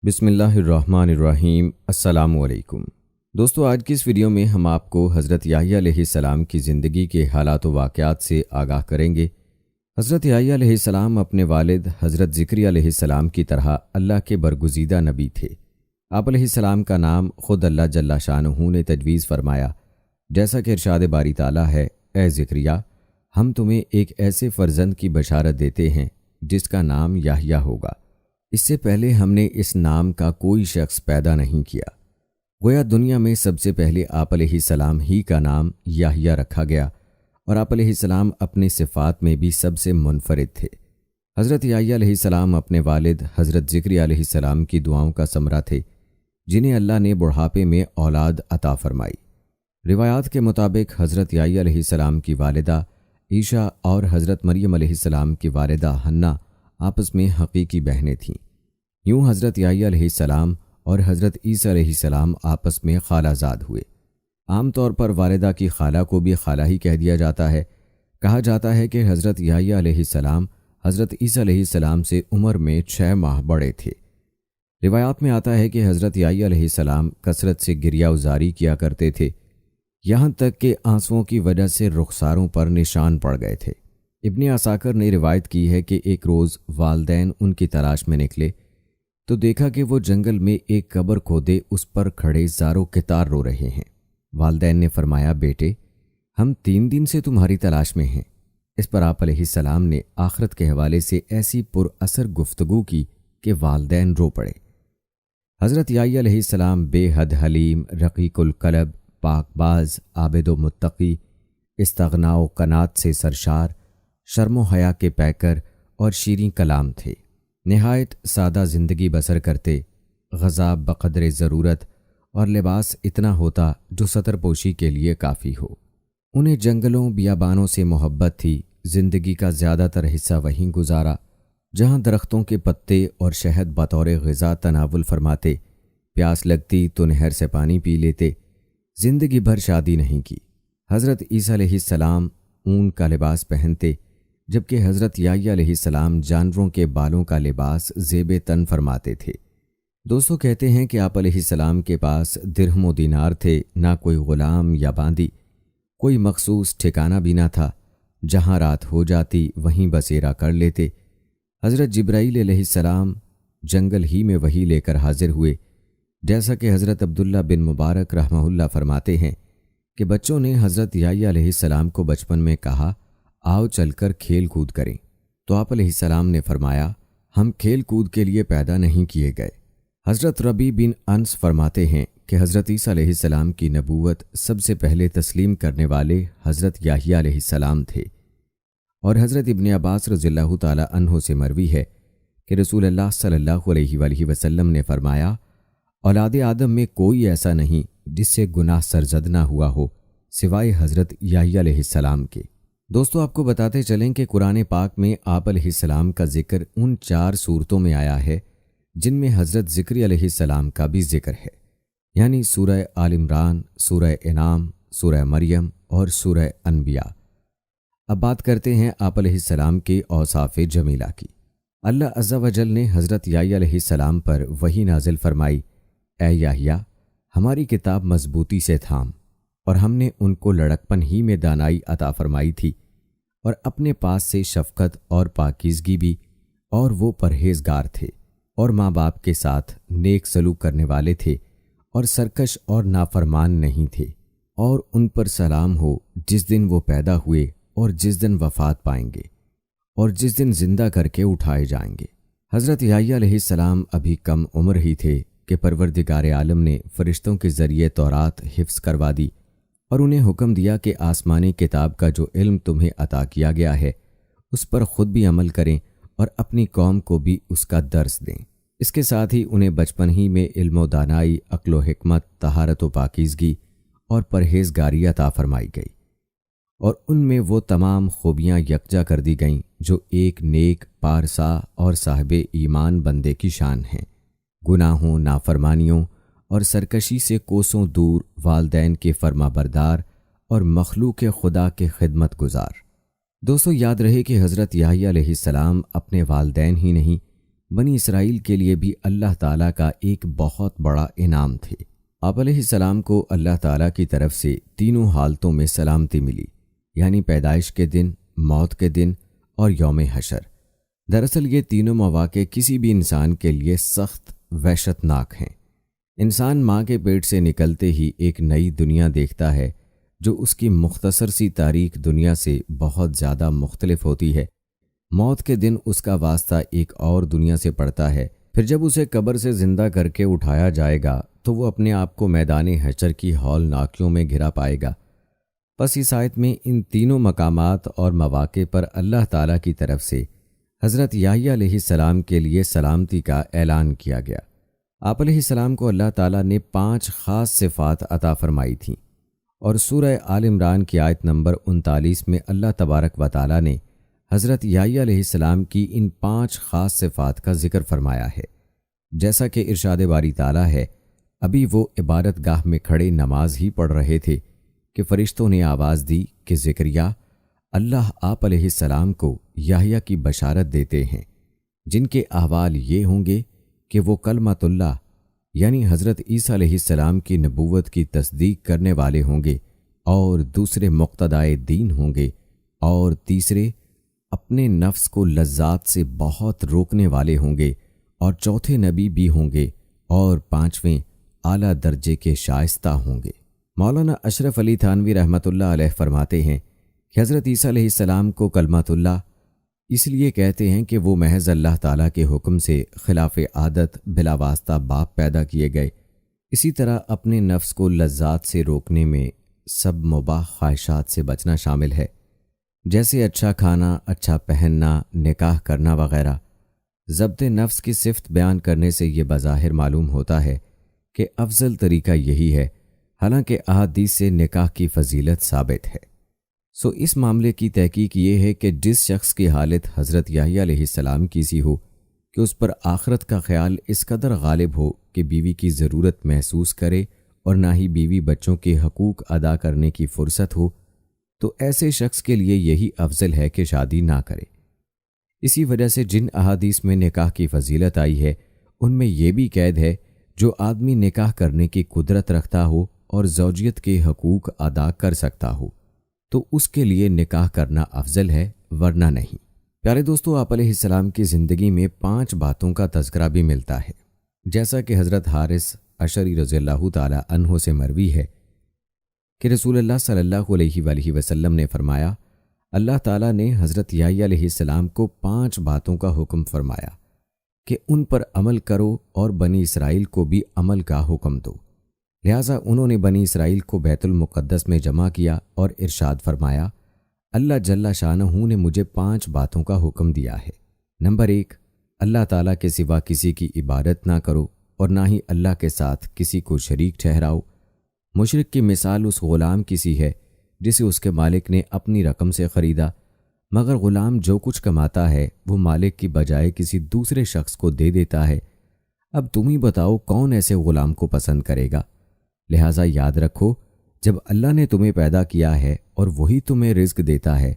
بسم اللہ الرحمن الرحیم۔ السلام علیکم دوستو، آج کی اس ویڈیو میں ہم آپ کو حضرت یحییٰ علیہ السلام کی زندگی کے حالات و واقعات سے آگاہ کریں گے۔ حضرت یحییٰ علیہ السلام اپنے والد حضرت زکریا علیہ السلام کی طرح اللہ کے برگزیدہ نبی تھے۔ آپ علیہ السلام کا نام خود اللہ جل شانہ نے تجویز فرمایا، جیسا کہ ارشاد باری تعالیٰ ہے، اے زکریا، ہم تمہیں ایک ایسے فرزند کی بشارت دیتے ہیں جس کا نام یحییٰ ہوگا۔ اس سے پہلے ہم نے اس نام کا کوئی شخص پیدا نہیں کیا۔ گویا دنیا میں سب سے پہلے آپ علیہ السلام ہی کا نام یحییٰ رکھا گیا، اور آپ علیہ السلام اپنی صفات میں بھی سب سے منفرد تھے۔ حضرت یحییٰ علیہ السلام اپنے والد حضرت زکریا علیہ السلام کی دعاؤں کا ثمرہ تھے، جنہیں اللہ نے بڑھاپے میں اولاد عطا فرمائی۔ روایات کے مطابق حضرت یحییٰ علیہ السلام کی والدہ عیشا اور حضرت مریم علیہ السلام کی والدہ حنا آپس میں حقیقی بہنیں تھیں۔ یوں حضرت یحییٰ علیہ السلام اور حضرت عیسیٰ علیہ السلام آپس میں خالہ زاد ہوئے۔ عام طور پر والدہ کی خالہ کو بھی خالہ ہی کہہ دیا جاتا ہے۔ کہا جاتا ہے کہ حضرت یحییٰ علیہ السلام حضرت عیسیٰ علیہ السلام سے عمر میں 6 ماہ بڑے تھے۔ روایات میں آتا ہے کہ حضرت یحییٰ علیہ السلام کثرت سے گریہ ازاری کیا کرتے تھے، یہاں تک کہ آنسوؤں کی وجہ سے رخساروں پر نشان پڑ گئے تھے۔ ابن عساکر نے روایت کی ہے کہ ایک روز والدین ان کی تلاش میں نکلے تو دیکھا کہ وہ جنگل میں ایک قبر کھودے اس پر کھڑے زارو کتار رو رہے ہیں۔ والدین نے فرمایا، بیٹے، ہم 3 دن سے تمہاری تلاش میں ہیں۔ اس پر آپ علیہ السلام نے آخرت کے حوالے سے ایسی پر اثر گفتگو کی کہ والدین رو پڑے۔ حضرت یحییٰ علیہ السلام بے حد حلیم، رقیق القلب، پاک باز، عابد و متقی، استغنا و قناعت سے سرشار، شرم و حیا کے پیکر اور شیریں کلام تھے۔ نہایت سادہ زندگی بسر کرتے، غذا بقدر ضرورت اور لباس اتنا ہوتا جو ستر پوشی کے لیے کافی ہو۔ انہیں جنگلوں بیابانوں سے محبت تھی، زندگی کا زیادہ تر حصہ وہیں گزارا جہاں درختوں کے پتے اور شہد بطور غذا تناول فرماتے۔ پیاس لگتی تو نہر سے پانی پی لیتے۔ زندگی بھر شادی نہیں کی۔ حضرت عیسیٰ علیہ السلام اون کا لباس پہنتے، جبکہ حضرت یحییٰ علیہ السلام جانوروں کے بالوں کا لباس زیب تن فرماتے تھے۔ دوستو، کہتے ہیں کہ آپ علیہ السلام کے پاس درہم و دینار تھے، نہ کوئی غلام یا باندی، کوئی مخصوص ٹھکانہ بھی نہ تھا۔ جہاں رات ہو جاتی وہیں بسیرا کر لیتے۔ حضرت جبرائیل علیہ السلام جنگل ہی میں وہی لے کر حاضر ہوئے، جیسا کہ حضرت عبداللہ بن مبارک رحمہ اللہ فرماتے ہیں کہ بچوں نے حضرت یحییٰ علیہ السلام کو بچپن میں کہا، آؤ چل کر کھیل کود کریں، تو آپ علیہ السلام نے فرمایا، ہم کھیل کود کے لیے پیدا نہیں کیے گئے۔ حضرت ربیع بن انس فرماتے ہیں کہ حضرت عیسیٰ علیہ السلام کی نبوت سب سے پہلے تسلیم کرنے والے حضرت یحییٰ علیہ السلام تھے، اور حضرت ابن عباس رضی اللہ تعالی عنہ سے مروی ہے کہ رسول اللہ صلی اللہ علیہ وآلہ وسلم نے فرمایا، اولاد آدم میں کوئی ایسا نہیں جس سے گناہ سرزد نہ ہوا ہو سوائے حضرت یحییٰ علیہ السلام کے۔ دوستو، آپ کو بتاتے چلیں کہ قرآن پاک میں آپ علیہ السلام کا ذکر ان 4 صورتوں میں آیا ہے جن میں حضرت زکریا علیہ السلام کا بھی ذکر ہے، یعنی سورہ آل عمران، سورہ انعام، سورہ مریم اور سورہ انبیاء۔ اب بات کرتے ہیں آپ علیہ السلام کے اوصاف جمیلہ کی۔ اللہ عز و جل نے حضرت یحییٰ علیہ السلام پر وحی نازل فرمائی، اے یحییٰ، ہماری کتاب مضبوطی سے تھام، اور ہم نے ان کو لڑکپن ہی میں دانائی عطا فرمائی تھی، اور اپنے پاس سے شفقت اور پاکیزگی بھی، اور وہ پرہیزگار تھے، اور ماں باپ کے ساتھ نیک سلوک کرنے والے تھے، اور سرکش اور نافرمان نہیں تھے۔ اور ان پر سلام ہو جس دن وہ پیدا ہوئے اور جس دن وفات پائیں گے اور جس دن زندہ کر کے اٹھائے جائیں گے۔ حضرت یحییٰ علیہ السلام ابھی کم عمر ہی تھے کہ پروردگار عالم نے فرشتوں کے ذریعے تورات حفظ کروا دی، اور انہیں حکم دیا کہ آسمانی کتاب کا جو علم تمہیں عطا کیا گیا ہے اس پر خود بھی عمل کریں اور اپنی قوم کو بھی اس کا درس دیں۔ اس کے ساتھ ہی انہیں بچپن ہی میں علم و دانائی، عقل و حکمت، طہارت و پاکیزگی اور پرہیزگاری عطا فرمائی گئی، اور ان میں وہ تمام خوبیاں یکجا کر دی گئیں جو ایک نیک، پارسا اور صاحب ایمان بندے کی شان ہیں۔ گناہوں، نافرمانیوں اور سرکشی سے کوسوں دور، والدین کے فرما بردار اور مخلوق خدا کے خدمت گزار۔ دوستو، یاد رہے کہ حضرت یحییٰ علیہ السلام اپنے والدین ہی نہیں بنی اسرائیل کے لیے بھی اللہ تعالیٰ کا ایک بہت بڑا انعام تھے۔ آپ علیہ السلام کو اللہ تعالیٰ کی طرف سے تینوں حالتوں میں سلامتی ملی، یعنی پیدائش کے دن، موت کے دن اور یوم حشر۔ دراصل یہ تینوں مواقع کسی بھی انسان کے لیے سخت وحشت ناک ہیں۔ انسان ماں کے پیٹ سے نکلتے ہی ایک نئی دنیا دیکھتا ہے جو اس کی مختصر سی تاریک دنیا سے بہت زیادہ مختلف ہوتی ہے۔ موت کے دن اس کا واسطہ ایک اور دنیا سے پڑتا ہے۔ پھر جب اسے قبر سے زندہ کر کے اٹھایا جائے گا تو وہ اپنے آپ کو میدان حشر کی ہولناکیوں میں گھرا پائے گا۔ پس اس آیت میں ان تینوں مقامات اور مواقع پر اللہ تعالیٰ کی طرف سے حضرت یحییٰ علیہ السلام کے لیے سلامتی کا اعلان کیا گیا۔ آپ علیہ السلام کو اللہ تعالیٰ نے 5 خاص صفات عطا فرمائی تھیں، اور سورہ آل عمران کی آیت نمبر 39 میں اللہ تبارک و تعالیٰ نے حضرت یحییٰ علیہ السلام کی ان 5 خاص صفات کا ذکر فرمایا ہے۔ جیسا کہ ارشاد باری تعالیٰ ہے، ابھی وہ عبادت گاہ میں کھڑے نماز ہی پڑھ رہے تھے کہ فرشتوں نے آواز دی کہ زکریا، اللہ آپ علیہ السلام کو یحییٰ کی بشارت دیتے ہیں، جن کے احوال یہ ہوں گے کہ وہ کلمۃ اللہ یعنی حضرت عیسیٰ علیہ السلام کی نبوت کی تصدیق کرنے والے ہوں گے، اور دوسرے مقتدائے دین ہوں گے، اور تیسرے اپنے نفس کو لذات سے بہت روکنے والے ہوں گے، اور چوتھے نبی بھی ہوں گے، اور 5ویں اعلیٰ درجے کے شائستہ ہوں گے۔ مولانا اشرف علی تھانوی رحمۃ اللہ علیہ فرماتے ہیں کہ حضرت عیسیٰ علیہ السلام کو کلمۃ اللہ اس لیے کہتے ہیں کہ وہ محض اللہ تعالیٰ کے حکم سے خلاف عادت بلا واسطہ باپ پیدا کیے گئے۔ اسی طرح اپنے نفس کو لذات سے روکنے میں سب مباح خواہشات سے بچنا شامل ہے، جیسے اچھا کھانا، اچھا پہننا، نکاح کرنا وغیرہ۔ ضبط نفس کی صفت بیان کرنے سے یہ بظاہر معلوم ہوتا ہے کہ افضل طریقہ یہی ہے، حالانکہ احادیث سے نکاح کی فضیلت ثابت ہے۔ اس معاملے کی تحقیق یہ ہے کہ جس شخص کی حالت حضرت یحییٰ علیہ السلام کی سی ہو کہ اس پر آخرت کا خیال اس قدر غالب ہو کہ بیوی کی ضرورت محسوس کرے اور نہ ہی بیوی بچوں کے حقوق ادا کرنے کی فرصت ہو، تو ایسے شخص کے لیے یہی افضل ہے کہ شادی نہ کرے۔ اسی وجہ سے جن احادیث میں نکاح کی فضیلت آئی ہے ان میں یہ بھی قید ہے جو آدمی نکاح کرنے کی قدرت رکھتا ہو اور زوجیت کے حقوق ادا کر سکتا ہو تو اس کے لیے نکاح کرنا افضل ہے، ورنہ نہیں۔ پیارے دوستو، آپ علیہ السلام کی زندگی میں 5 باتوں کا تذکرہ بھی ملتا ہے، جیسا کہ حضرت حارث اشعری رضی اللہ تعالی عنہ سے مروی ہے کہ رسول اللہ صلی اللہ علیہ وآلہ وسلم نے فرمایا، اللہ تعالیٰ نے حضرت یحییٰ علیہ السلام کو 5 باتوں کا حکم فرمایا کہ ان پر عمل کرو اور بنی اسرائیل کو بھی عمل کا حکم دو۔ لہٰذا انہوں نے بنی اسرائیل کو بیت المقدس میں جمع کیا اور ارشاد فرمایا، اللہ جل شانہ نے مجھے 5 باتوں کا حکم دیا ہے۔ نمبر 1، اللہ تعالیٰ کے سوا کسی کی عبادت نہ کرو اور نہ ہی اللہ کے ساتھ کسی کو شریک ٹھہراؤ۔ مشرک کی مثال اس غلام کی سی ہے جسے اس کے مالک نے اپنی رقم سے خریدا، مگر غلام جو کچھ کماتا ہے وہ مالک کی بجائے کسی دوسرے شخص کو دے دیتا ہے۔ اب تم ہی بتاؤ کون ایسے غلام کو پسند کرے گا؟ لہٰذا یاد رکھو، جب اللہ نے تمہیں پیدا کیا ہے اور وہی تمہیں رزق دیتا ہے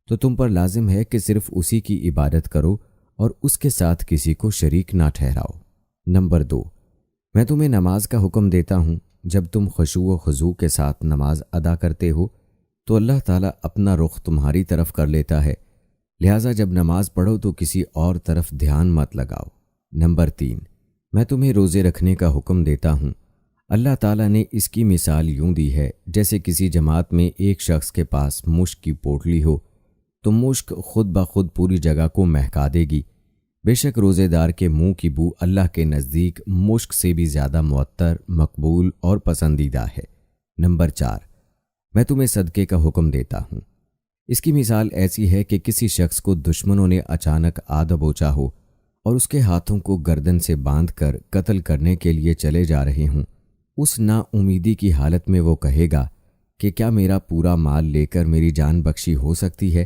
تو تم پر لازم ہے کہ صرف اسی کی عبادت کرو اور اس کے ساتھ کسی کو شریک نہ ٹھہراؤ۔ نمبر 2، میں تمہیں نماز کا حکم دیتا ہوں، جب تم خشوع و خضوع کے ساتھ نماز ادا کرتے ہو تو اللہ تعالیٰ اپنا رخ تمہاری طرف کر لیتا ہے، لہٰذا جب نماز پڑھو تو کسی اور طرف دھیان مت لگاؤ۔ نمبر 3، میں تمہیں روزے رکھنے کا حکم دیتا ہوں، اللہ تعالیٰ نے اس کی مثال یوں دی ہے جیسے کسی جماعت میں ایک شخص کے پاس مشک کی پوٹلی ہو تو مشک خود بخود پوری جگہ کو مہکا دے گی۔ بے شک روزے دار کے منہ کی بو اللہ کے نزدیک مشک سے بھی زیادہ معطر، مقبول اور پسندیدہ ہے۔ نمبر 4، میں تمہیں صدقے کا حکم دیتا ہوں، اس کی مثال ایسی ہے کہ کسی شخص کو دشمنوں نے اچانک آ دبوچا ہو اور اس کے ہاتھوں کو گردن سے باندھ کر قتل کرنے کے لیے چلے جا رہے ہوں۔ اس نا امیدی کی حالت میں وہ کہے گا کہ کیا میرا پورا مال لے کر میری جان بخشی ہو سکتی ہے،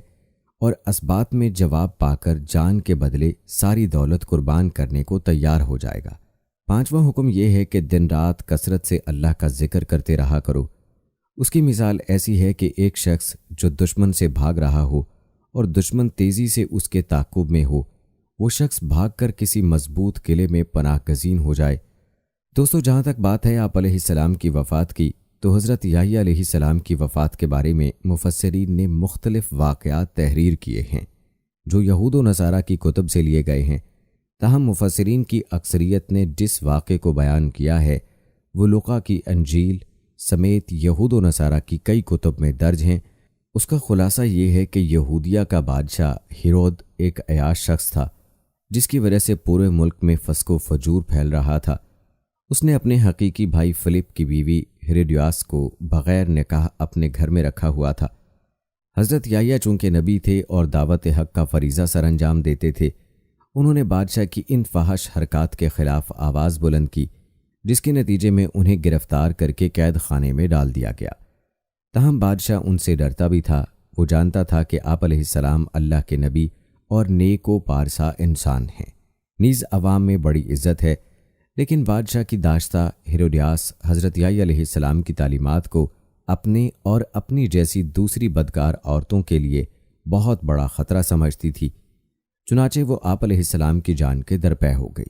اور اسبات میں جواب پا کر جان کے بدلے ساری دولت قربان کرنے کو تیار ہو جائے گا۔ 5واں حکم یہ ہے کہ دن رات کثرت سے اللہ کا ذکر کرتے رہا کرو۔ اس کی مثال ایسی ہے کہ ایک شخص جو دشمن سے بھاگ رہا ہو اور دشمن تیزی سے اس کے تعاقب میں ہو وہ شخص بھاگ کر کسی مضبوط قلعے میں پناہ گزین ہو جائے۔ دوستو، جہاں تک بات ہے آپ علیہ السلام کی وفات کی، تو حضرت یحییٰ علیہ السلام کی وفات کے بارے میں مفسرین نے مختلف واقعات تحریر کیے ہیں جو یہود و نصارہ کی کتب سے لیے گئے ہیں۔ تاہم مفسرین کی اکثریت نے جس واقعے کو بیان کیا ہے وہ لوقا کی انجیل سمیت یہود و نصارہ کی کئی کتب میں درج ہیں۔ اس کا خلاصہ یہ ہے کہ یہودیہ کا بادشاہ ہیرود ایک عیاش شخص تھا جس کی وجہ سے پورے ملک میں فسق و فجور پھیل رہا تھا۔ اس نے اپنے حقیقی بھائی فلپ کی بیوی ہیروڈیاس کو بغیر نکاح اپنے گھر میں رکھا ہوا تھا۔ حضرت یحییٰ چونکہ نبی تھے اور دعوت حق کا فریضہ سر انجام دیتے تھے، انہوں نے بادشاہ کی ان فحش حرکات کے خلاف آواز بلند کی، جس کے نتیجے میں انہیں گرفتار کر کے قید خانے میں ڈال دیا گیا۔ تاہم بادشاہ ان سے ڈرتا بھی تھا۔ وہ جانتا تھا کہ آپ علیہ السلام اللہ کے نبی اور نیک و پارسا انسان ہیں، نیز عوام میں بڑی عزت ہے، لیکن بادشاہ کی داشتہ ہیروڈیاس حضرت یحییٰ علیہ السلام کی تعلیمات کو اپنے اور اپنی جیسی دوسری بدکار عورتوں کے لیے بہت بڑا خطرہ سمجھتی تھی۔ چنانچہ وہ آپ علیہ السلام کی جان کے درپے ہو گئی۔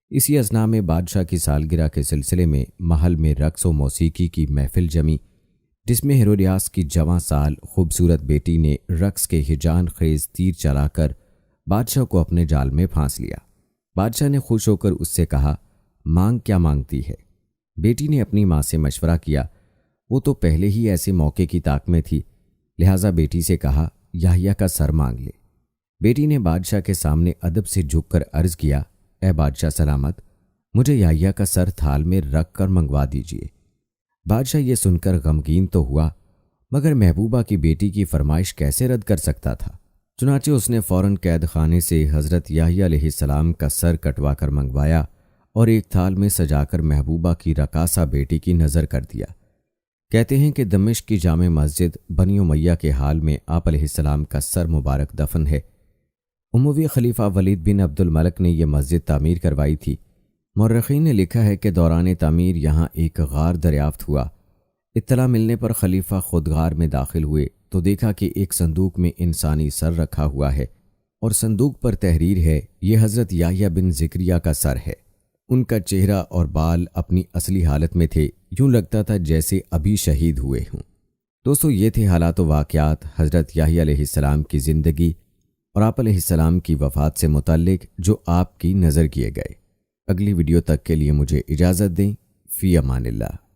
اسی اثناء میں بادشاہ کی سالگرہ کے سلسلے میں محل میں رقص و موسیقی کی محفل جمی، جس میں ہیروڈیاس کی جواں سال خوبصورت بیٹی نے رقص کے ہیجان خیز تیر چلا کر بادشاہ کو اپنے جال میں پھانس لیا۔ بادشاہ نے خوش ہو کر اس سے کہا، مانگ کیا مانگتی ہے؟ بیٹی نے اپنی ماں سے مشورہ کیا، وہ تو پہلے ہی ایسے موقع کی طاق میں تھی، لہٰذا بیٹی سے کہا، یحییٰ کا سر مانگ لے۔ بیٹی نے بادشاہ کے سامنے ادب سے جھک کر عرض کیا، اے بادشاہ سلامت، مجھے یحییٰ کا سر تھال میں رکھ کر منگوا دیجیے۔ بادشاہ یہ سن کر غمگین تو ہوا، مگر محبوبہ کی بیٹی کی فرمائش کیسے رد کر سکتا تھا؟ چنانچہ اس نے فوراً قید خانے سے حضرت یحییٰ علیہ السلام کا سر کٹوا کر منگوایا اور ایک تھال میں سجا کر محبوبہ کی رقاصہ بیٹی کی نظر کر دیا۔ کہتے ہیں کہ دمشق کی جامع مسجد بنی امیہ کے حال میں آپ علیہ السلام کا سر مبارک دفن ہے۔ اموی خلیفہ ولید بن عبد الملک نے یہ مسجد تعمیر کروائی تھی۔ مورخین نے لکھا ہے کہ دوران تعمیر یہاں ایک غار دریافت ہوا۔ اطلاع ملنے پر خلیفہ خود غار میں داخل ہوئے تو دیکھا کہ ایک صندوق میں انسانی سر رکھا ہوا ہے اور صندوق پر تحریر ہے، یہ حضرت یحییٰ بن زکریہ کا سر ہے۔ ان کا چہرہ اور بال اپنی اصلی حالت میں تھے، یوں لگتا تھا جیسے ابھی شہید ہوئے ہوں۔ دوستو، یہ تھے حالات و واقعات حضرت یحییٰ علیہ السلام کی زندگی اور آپ علیہ السلام کی وفات سے متعلق جو آپ کی نظر کیے گئے۔ اگلی ویڈیو تک کے لیے مجھے اجازت دیں۔ فی امان اللہ۔